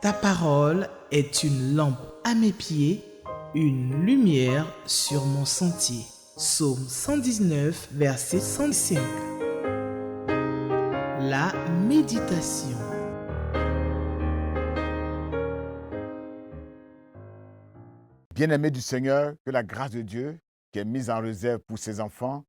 Ta parole est une lampe à mes pieds, une lumière sur mon sentier. Psaume 119, verset 105. La méditation. Bien-aimés du Seigneur, que la grâce de Dieu qui est mise en réserve pour ses enfants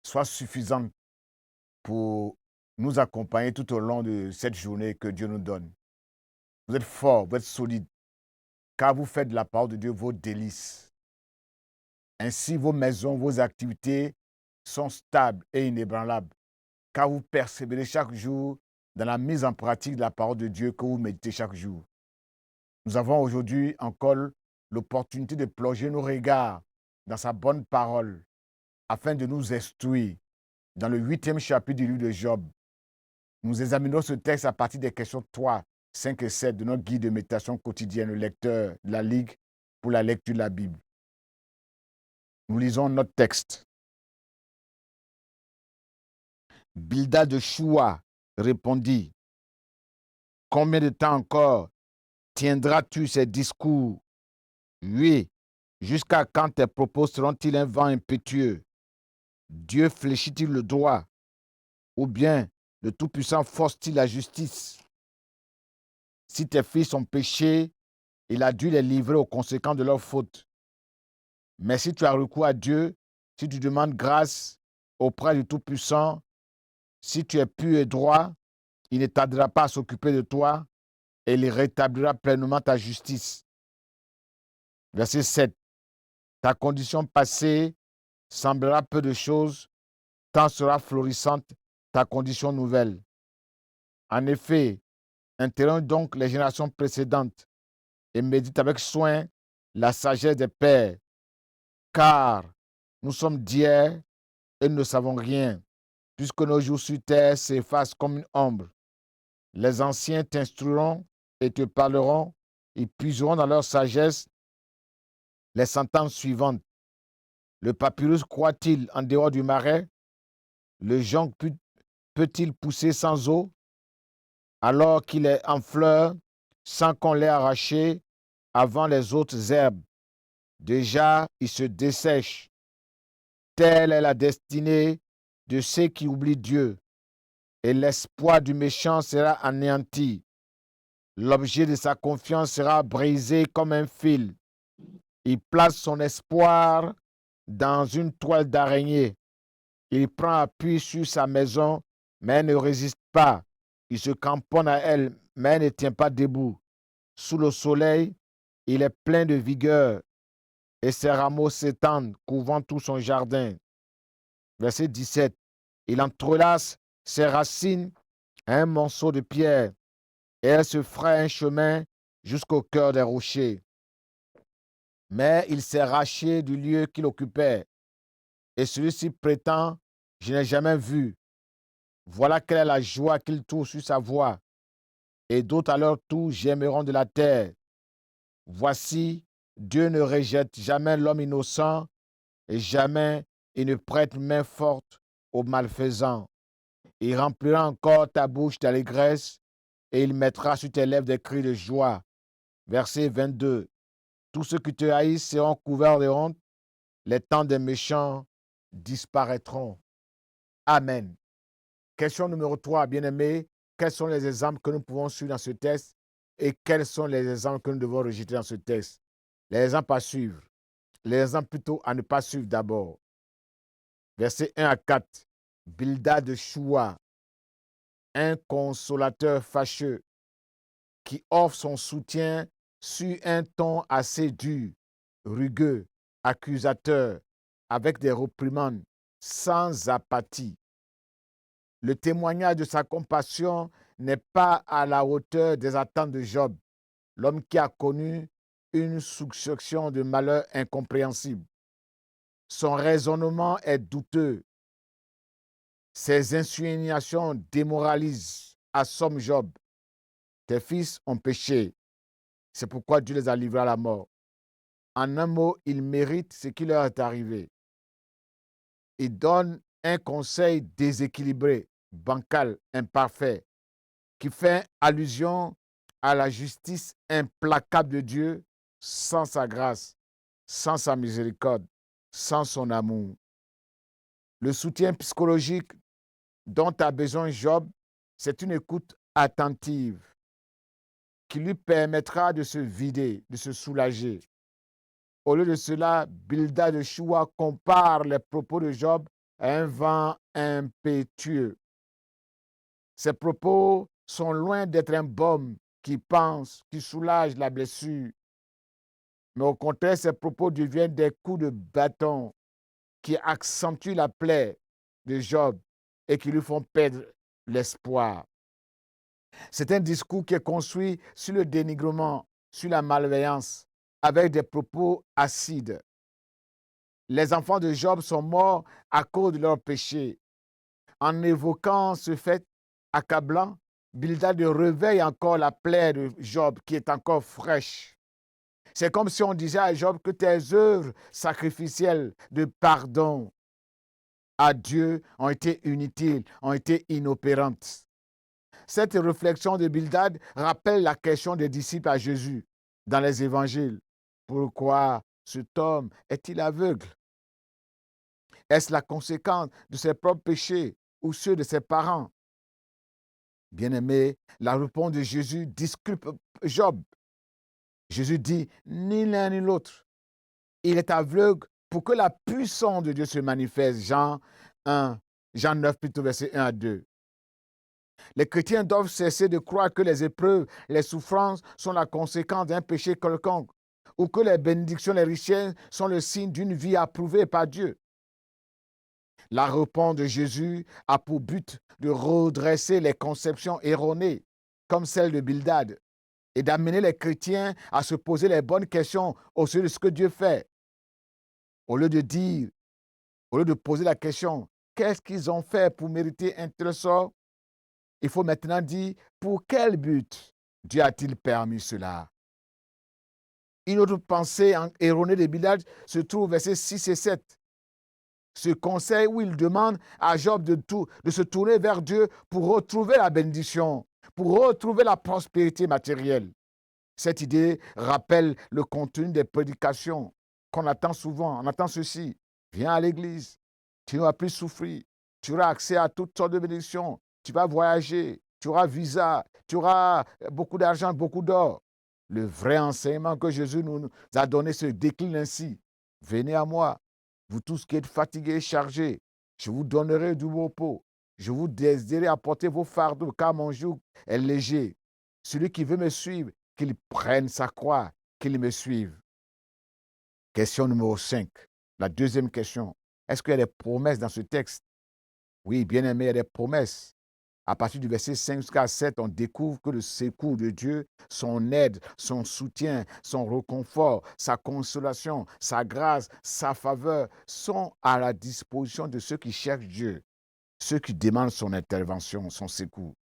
soit suffisante pour nous accompagner tout au long de cette journée que Dieu nous donne. Vous êtes forts, vous êtes solides, car vous faites de la parole de Dieu vos délices. Ainsi, vos maisons, vos activités sont stables et inébranlables, car vous persévérez chaque jour dans la mise en pratique de la parole de Dieu que vous méditez chaque jour. Nous avons aujourd'hui encore l'opportunité de plonger nos regards dans sa bonne parole afin de nous instruire. Dans le 8e chapitre du livre de Job, nous examinons ce texte à partir des questions 3, 5 et 7 de notre guide de méditation quotidienne, le lecteur de la Ligue pour la lecture de la Bible. Nous lisons notre texte. Bildad de Choua répondit, « Combien de temps encore tiendras-tu ces discours? Oui, jusqu'à quand tes propos seront-ils un vent impétueux? Dieu fléchit-il le doigt? Ou bien le Tout-Puissant force-t-il la justice? Si tes fils ont péché, il a dû les livrer aux conséquences de leurs fautes. Mais si tu as recours à Dieu, si tu demandes grâce auprès du Tout-Puissant, si tu es pur et droit, il ne tardera pas à s'occuper de toi et il rétablira pleinement ta justice. » Verset 7. Ta condition passée semblera peu de choses, tant sera florissante ta condition nouvelle. En effet, interroge donc les générations précédentes et médite avec soin la sagesse des pères, car nous sommes d'hier et nous ne savons rien, puisque nos jours sur terre s'effacent comme une ombre. Les anciens t'instruiront et te parleront, ils puiseront dans leur sagesse les sentences suivantes. Le papyrus croît-il en dehors du marais? Le jonc peut-il pousser sans eau, alors qu'il est en fleurs, sans qu'on l'ait arraché avant les autres herbes? Déjà, il se dessèche. Telle est la destinée de ceux qui oublient Dieu, et l'espoir du méchant sera anéanti. L'objet de sa confiance sera brisé comme un fil. Il place son espoir dans une toile d'araignée. Il prend appui sur sa maison, mais elle ne résiste pas. Il se cramponne à elle, mais elle ne tient pas debout. Sous le soleil, il est plein de vigueur, et ses rameaux s'étendent, couvrant tout son jardin. Verset 17. Il entrelace ses racines à un monceau de pierre, et elle se fraye un chemin jusqu'au cœur des rochers. Mais il s'est raché du lieu qu'il occupait, et celui-ci prétend, je n'ai jamais vu. Voilà quelle est la joie qu'il trouve sur sa voie, et d'autres à leur tour gémiront de la terre. Voici, Dieu ne rejette jamais l'homme innocent, et jamais il ne prête main forte aux malfaisants. Il remplira encore ta bouche d'allégresse, et il mettra sur tes lèvres des cris de joie. Verset 22. Tous ceux qui te haïssent seront couverts de honte, les temps des méchants disparaîtront. Amen. Question numéro 3, bien-aimés. Quels sont les exemples que nous pouvons suivre dans ce texte et quels sont les exemples que nous devons rejeter dans ce texte? Les exemples à suivre. Les exemples plutôt à ne pas suivre d'abord. Versets 1 à 4. Bildad de Choua, un consolateur fâcheux qui offre son soutien sur un ton assez dur, rugueux, accusateur, avec des réprimandes, sans apathie. Le témoignage de sa compassion n'est pas à la hauteur des attentes de Job, l'homme qui a connu une succession de malheurs incompréhensibles. Son raisonnement est douteux. Ses insinuations démoralisent, assomment Job. Tes fils ont péché, c'est pourquoi Dieu les a livrés à la mort. En un mot, ils méritent ce qui leur est arrivé. Il donne un conseil déséquilibré, bancal, imparfait, qui fait allusion à la justice implacable de Dieu sans sa grâce, sans sa miséricorde, sans son amour. Le soutien psychologique dont a besoin Job, c'est une écoute attentive qui lui permettra de se vider, de se soulager. Au lieu de cela, Bildad de Shua compare les propos de Job à un vent impétueux. Ces propos sont loin d'être un baume qui pense, qui soulage la blessure. Mais au contraire, ces propos deviennent des coups de bâton qui accentuent la plaie de Job et qui lui font perdre l'espoir. C'est un discours qui est construit sur le dénigrement, sur la malveillance, avec des propos acides. Les enfants de Job sont morts à cause de leurs péchés. En évoquant ce fait accablant, Bildad réveille encore la plaie de Job qui est encore fraîche. C'est comme si on disait à Job que tes œuvres sacrificielles de pardon à Dieu ont été inutiles, ont été inopérantes. Cette réflexion de Bildad rappelle la question des disciples à Jésus dans les évangiles. Pourquoi cet homme est-il aveugle? Est-ce la conséquence de ses propres péchés ou ceux de ses parents? Bien-aimé, la réponse de Jésus disculpe Job. Jésus dit, ni l'un ni l'autre. Il est aveugle pour que la puissance de Dieu se manifeste. Jean 9, plutôt verset 1 à 2. Les chrétiens doivent cesser de croire que les épreuves, les souffrances sont la conséquence d'un péché quelconque, ou que les bénédictions, les richesses sont le signe d'une vie approuvée par Dieu. La réponse de Jésus a pour but de redresser les conceptions erronées, comme celle de Bildad, et d'amener les chrétiens à se poser les bonnes questions au sujet de ce que Dieu fait. Au lieu de poser la question, qu'est-ce qu'ils ont fait pour mériter un tel sort? Il faut maintenant dire, pour quel but Dieu a-t-il permis cela? Une autre pensée erronée de Bildad se trouve au verset 6 et 7. Ce conseil où il demande à Job de se tourner vers Dieu pour retrouver la bénédiction, pour retrouver la prospérité matérielle. Cette idée rappelle le contenu des prédications qu'on attend souvent. On attend ceci. Viens à l'église, tu ne vas plus souffrir, tu auras accès à toutes sortes de bénédictions, tu vas voyager, tu auras visa, tu auras beaucoup d'argent, beaucoup d'or. Le vrai enseignement que Jésus nous a donné se décline ainsi. Venez à moi, vous tous qui êtes fatigués et chargés, je vous donnerai du repos. Je vous désirerai apporter vos fardeaux, car mon joug est léger. Celui qui veut me suivre, qu'il prenne sa croix, qu'il me suive. Question numéro 5. La deuxième question. Est-ce qu'il y a des promesses dans ce texte? Oui, bien aimé, il y a des promesses. À partir du verset 5 jusqu'à 7, on découvre que le secours de Dieu, son aide, son soutien, son réconfort, sa consolation, sa grâce, sa faveur sont à la disposition de ceux qui cherchent Dieu, ceux qui demandent son intervention, son secours.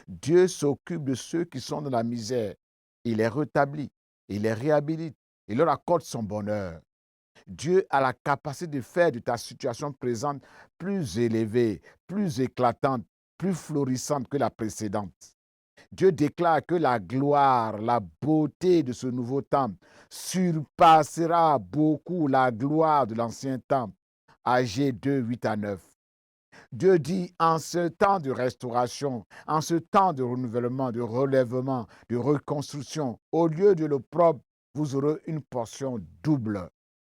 Dieu s'occupe de ceux qui sont dans la misère. Il les rétablit, il les réhabilite, il leur accorde son bonheur. Dieu a la capacité de faire de ta situation présente plus élevée, plus éclatante, plus florissante que la précédente. Dieu déclare que la gloire, la beauté de ce nouveau temple surpassera beaucoup la gloire de l'ancien temple. Agé 2, 8 à 9. Dieu dit, en ce temps de restauration, en ce temps de renouvellement, de relèvement, de reconstruction, au lieu de l'opprobre, vous aurez une portion double.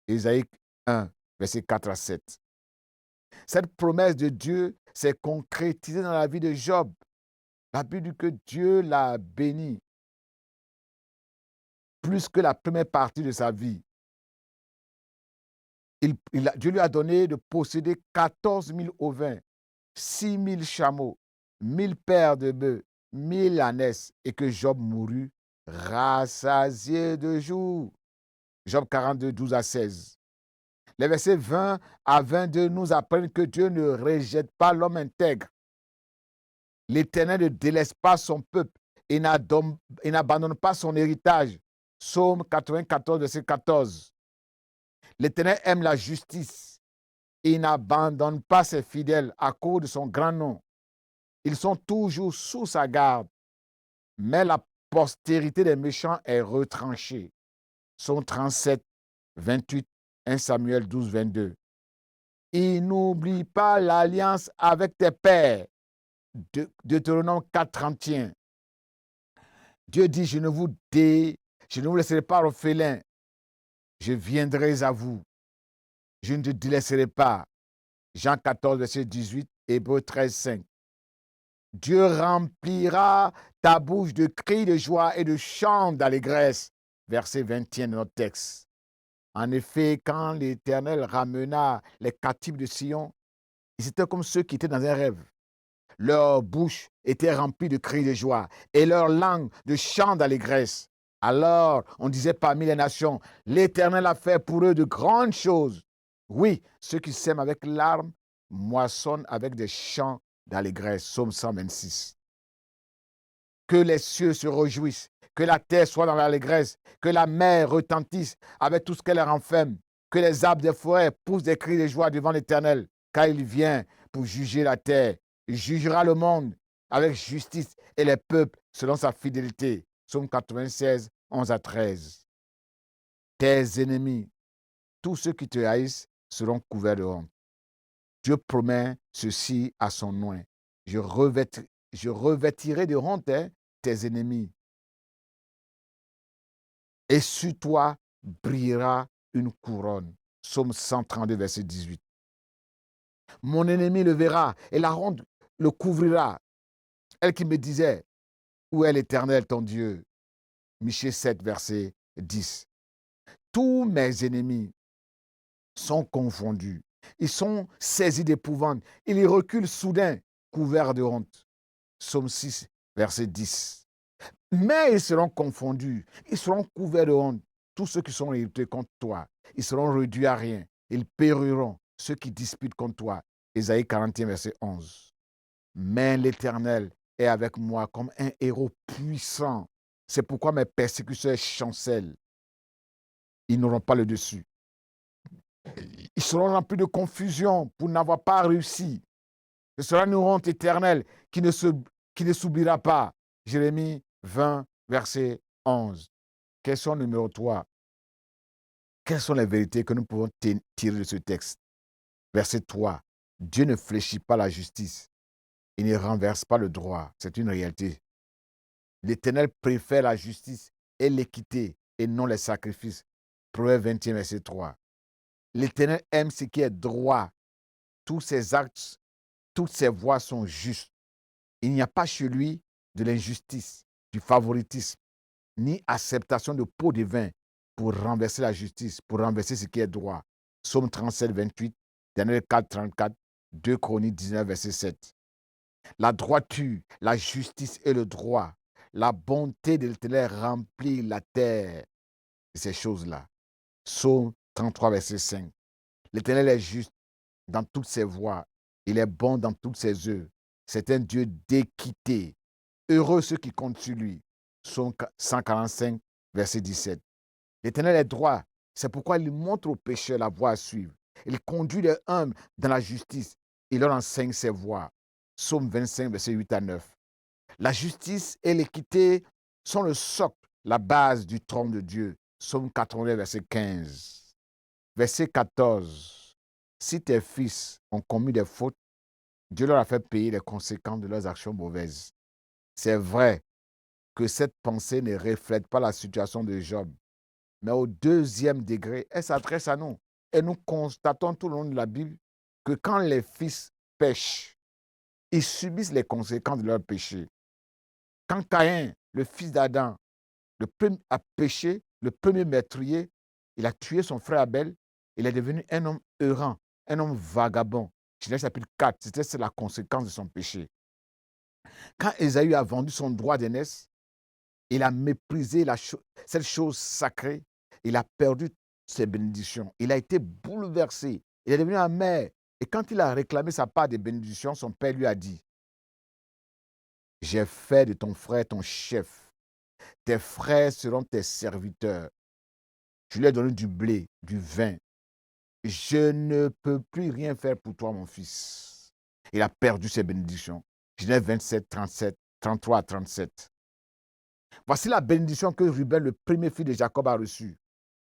Ésaïe 1, verset 4 à 7. Cette promesse de Dieu s'est concrétisée dans la vie de Job. La Bible dit que Dieu l'a béni plus que la première partie de sa vie. Dieu lui a donné de posséder 14 000 ovins, 6 000 chameaux, 1000 paires de bœufs, 1000 ânesses, et que Job mourut rassasié de jour. Job 42, 12 à 16. Les versets 20 à 22 nous apprennent que Dieu ne rejette pas l'homme intègre. L'Éternel ne délaisse pas son peuple et n'abandonne pas son héritage. Psaume 94, verset 14. L'Éternel aime la justice et n'abandonne pas ses fidèles à cause de son grand nom. Ils sont toujours sous sa garde, mais la postérité des méchants est retranchée. Psaume 37, 28, 1 Samuel 12, 22. Il n'oublie pas l'alliance avec tes pères. Deutéronome 4, 31. Dieu dit, je ne vous laisserai pas orphelin. Je viendrai à vous. Je ne te délaisserai pas. Jean 14, verset 18, Hébreux 13, 5. Dieu remplira ta bouche de cris de joie et de chants d'allégresse. Verset 21 de notre texte. En effet, quand l'Éternel ramena les captifs de Sion, ils étaient comme ceux qui étaient dans un rêve. Leur bouche était remplie de cris de joie et leur langue de chants d'allégresse. Alors, on disait parmi les nations, l'Éternel a fait pour eux de grandes choses. Oui, ceux qui sèment avec larmes moissonnent avec des chants d'allégresse. Psaume 126. Que les cieux se réjouissent, que la terre soit dans l'allégresse, que la mer retentisse avec tout ce qu'elle renferme, que les arbres des forêts poussent des cris de joie devant l'Éternel, car il vient pour juger la terre. Il jugera le monde avec justice et les peuples selon sa fidélité. Psaume 96, 11 à 13. Tes ennemis, tous ceux qui te haïssent, seront couverts de honte. Dieu promet ceci à son nom. Je revêtirai de honte tes ennemis. Et sur toi brillera une couronne. Psaume 132, verset 18. Mon ennemi le verra et la honte le couvrira. Elle qui me disait, où est l'Éternel ton Dieu? Michée 7, verset 10. Tous mes ennemis sont confondus. Ils sont saisis d'épouvante. Ils y reculent soudain, couverts de honte. Psaume 6, verset 10. Mais ils seront confondus. Ils seront couverts de honte. Tous ceux qui sont irrités contre toi, ils seront réduits à rien. Ils périront, ceux qui disputent contre toi. Ésaïe 41, verset 11. Mais l'Éternel est avec moi comme un héros puissant. C'est pourquoi mes persécuteurs chancellent. Ils n'auront pas le dessus. Ils seront remplis de confusion pour n'avoir pas réussi. Ce sera une honte éternelle qui ne s'oubliera pas. Jérémie 20, verset 11. Question numéro 3. Quelles sont les vérités que nous pouvons tirer de ce texte? Verset 3. Dieu ne fléchit pas la justice. Il ne renverse pas le droit. C'est une réalité. L'Éternel préfère la justice et l'équité et non les sacrifices. Proverbe 21, verset 3. L'Éternel aime ce qui est droit. Tous ses actes, toutes ses voies sont justes. Il n'y a pas chez lui de l'injustice, du favoritisme, ni acceptation de pots de vin pour renverser la justice, pour renverser ce qui est droit. Psaume 37, 28, Daniel 4, 34, 2 Chroniques 19, verset 7. La droiture, la justice et le droit, la bonté de l'Éternel remplit la terre de ces choses-là. Psaume 33, verset 5. L'Éternel est juste dans toutes ses voies. Il est bon dans toutes ses œuvres. C'est un Dieu d'équité. Heureux ceux qui comptent sur lui. Psaume 145, verset 17. L'Éternel est droit. C'est pourquoi il montre aux pécheurs la voie à suivre. Il conduit les humbles dans la justice. Il leur enseigne ses voies. Psaume 25, verset 8 à 9. La justice et l'équité sont le socle, la base du trône de Dieu. Psaume 80, verset 15. Verset 14. Si tes fils ont commis des fautes, Dieu leur a fait payer les conséquences de leurs actions mauvaises. C'est vrai que cette pensée ne reflète pas la situation de Job, mais au deuxième degré, elle s'adresse à nous. Et nous constatons tout le long de la Bible que quand les fils pêchent, ils subissent les conséquences de leur péché. Quand Caïn, le fils d'Adam, a péché, le premier meurtrier, il a tué son frère Abel, il est devenu un homme errant, un homme vagabond. Genèse chapitre 4, c'était la conséquence de son péché. Quand Ésaü a vendu son droit d'aînesse, il a méprisé cette chose sacrée, il a perdu ses bénédictions, il a été bouleversé, il est devenu amer. Et quand il a réclamé sa part des bénédictions, son père lui a dit, j'ai fait de ton frère ton chef, tes frères seront tes serviteurs. Je lui ai donné du blé, du vin. Je ne peux plus rien faire pour toi, mon fils. Il a perdu ses bénédictions. Genèse 27, 37, 33 à 37. Voici la bénédiction que Ruben, le premier fils de Jacob, a reçue.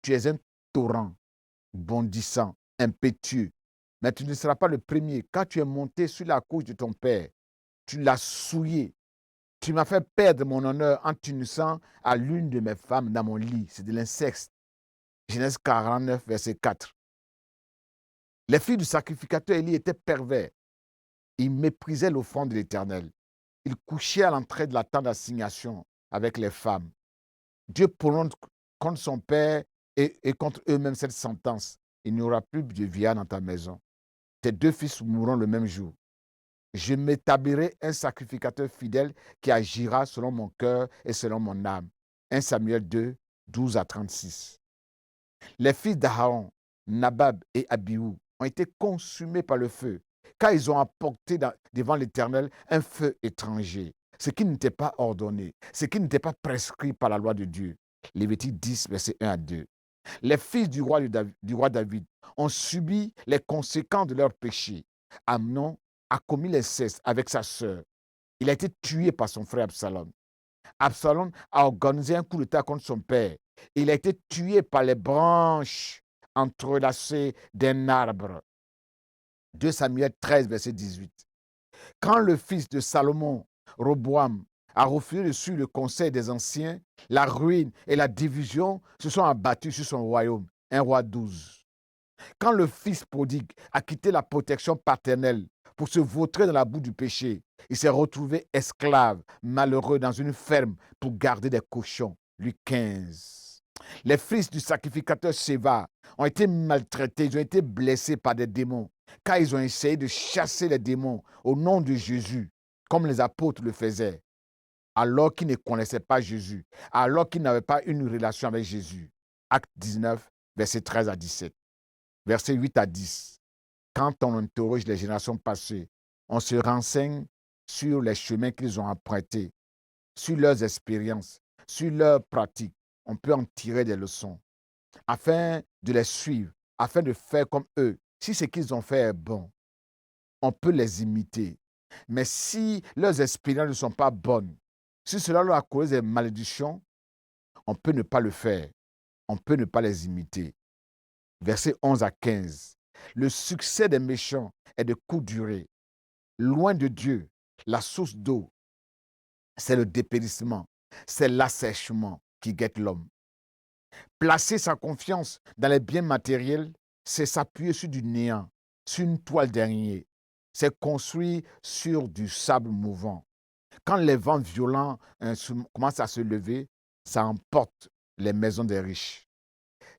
Tu es un torrent bondissant, impétueux. Mais tu ne seras pas le premier. Quand tu es monté sur la couche de ton père, tu l'as souillé. Tu m'as fait perdre mon honneur en t'unissant à l'une de mes femmes dans mon lit. C'est de l'inceste. Genèse 49, verset 4. Les filles du sacrificateur Élie étaient pervers. Ils méprisaient l'offrande de l'Éternel. Ils couchaient à l'entrée de la tente d'assignation avec les femmes. Dieu prononce contre son père et contre eux-mêmes cette sentence. Il n'y aura plus de vieillard dans ta maison. Tes deux fils mourront le même jour. Je m'établirai un sacrificateur fidèle qui agira selon mon cœur et selon mon âme. 1 Samuel 2, 12 à 36. Les fils d'Aaron, Nabab et Abihu, ont été consumés par le feu, car ils ont apporté devant l'Éternel un feu étranger, ce qui n'était pas ordonné, ce qui n'était pas prescrit par la loi de Dieu. Lévitique 10, verset 1 à 2. Les fils du roi David ont subi les conséquences de leur péché. Amnon a commis l'inceste avec sa sœur. Il a été tué par son frère Absalom. Absalom a organisé un coup d'État contre son père. Il a été tué par les branches entrelacées d'un arbre. 2 Samuel 13, verset 18. Quand le fils de Salomon, Roboam, a refusé de suivre le conseil des anciens, la ruine et la division se sont abattus sur son royaume. 1 Roi 12. Quand le fils prodigue a quitté la protection paternelle pour se vautrer dans la boue du péché, il s'est retrouvé esclave, malheureux dans une ferme pour garder des cochons. Luc 15. Les fils du sacrificateur Séva ont été maltraités, ils ont été blessés par des démons, car ils ont essayé de chasser les démons au nom de Jésus, comme les apôtres le faisaient, alors qu'ils ne connaissaient pas Jésus, alors qu'ils n'avaient pas une relation avec Jésus. Acte 19, versets 13 à 17. Versets 8 à 10. Quand on interroge les générations passées, on se renseigne sur les chemins qu'ils ont empruntés, sur leurs expériences, sur leurs pratiques. On peut en tirer des leçons afin de les suivre, afin de faire comme eux. Si ce qu'ils ont fait est bon, on peut les imiter. Mais si leurs expériences ne sont pas bonnes, si cela leur a causé des malédictions, on peut ne pas le faire. On peut ne pas les imiter. Versets 11 à 15. Le succès des méchants est de courte durée. Loin de Dieu, la source d'eau, c'est le dépérissement, c'est l'assèchement qui guette l'homme. Placer sa confiance dans les biens matériels, c'est s'appuyer sur du néant, sur une toile d'araignée. C'est construire sur du sable mouvant. Quand les vents violents commencent à se lever, ça emporte les maisons des riches.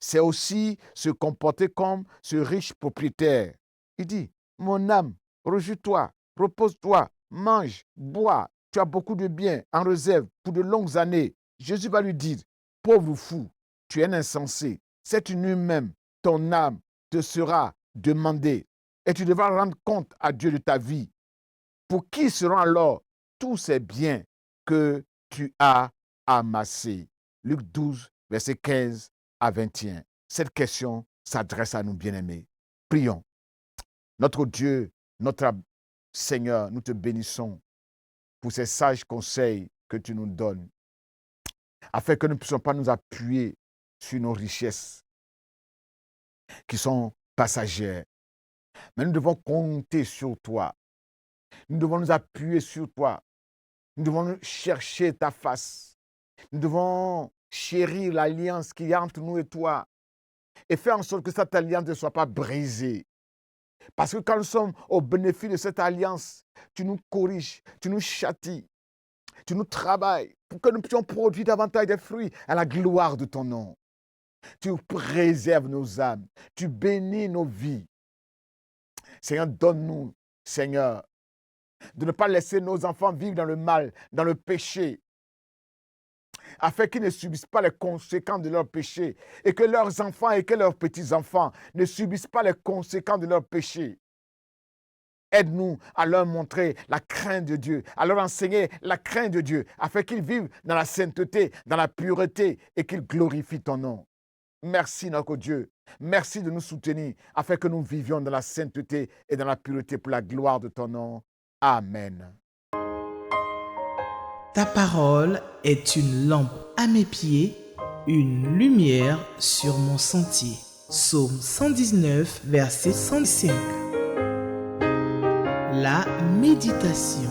C'est aussi se comporter comme ce riche propriétaire. Il dit, mon âme, réjouis-toi, repose-toi, mange, bois, tu as beaucoup de biens en réserve pour de longues années. Jésus va lui dire, pauvre fou, tu es un insensé. Cette nuit même, ton âme te sera demandée et tu devras rendre compte à Dieu de ta vie. Pour qui seront alors tous ces biens que tu as amassés? Luc 12, verset 15 à 21. Cette question s'adresse à nous, bien-aimés. Prions. Notre Dieu, notre Seigneur, nous te bénissons pour ces sages conseils que tu nous donnes, afin que nous ne puissions pas nous appuyer sur nos richesses qui sont passagères. Mais nous devons compter sur toi. Nous devons nous appuyer sur toi. Nous devons chercher ta face. Nous devons chérir l'alliance qu'il y a entre nous et toi et faire en sorte que cette alliance ne soit pas brisée. Parce que quand nous sommes au bénéfice de cette alliance, tu nous corriges, tu nous châties, tu nous travailles pour que nous puissions produire davantage de fruits à la gloire de ton nom. Tu préserves nos âmes, tu bénis nos vies. Seigneur, donne-nous, Seigneur, de ne pas laisser nos enfants vivre dans le mal, dans le péché, afin qu'ils ne subissent pas les conséquences de leur péché et que leurs enfants et que leurs petits-enfants ne subissent pas les conséquences de leur péché. Aide-nous à leur montrer la crainte de Dieu, à leur enseigner la crainte de Dieu, afin qu'ils vivent dans la sainteté, dans la pureté et qu'ils glorifient ton nom. Merci notre Dieu. Merci de nous soutenir afin que nous vivions dans la sainteté et dans la pureté pour la gloire de ton nom. Amen. Ta parole est une lampe à mes pieds, une lumière sur mon sentier. Psaume 119, verset 105. La méditation.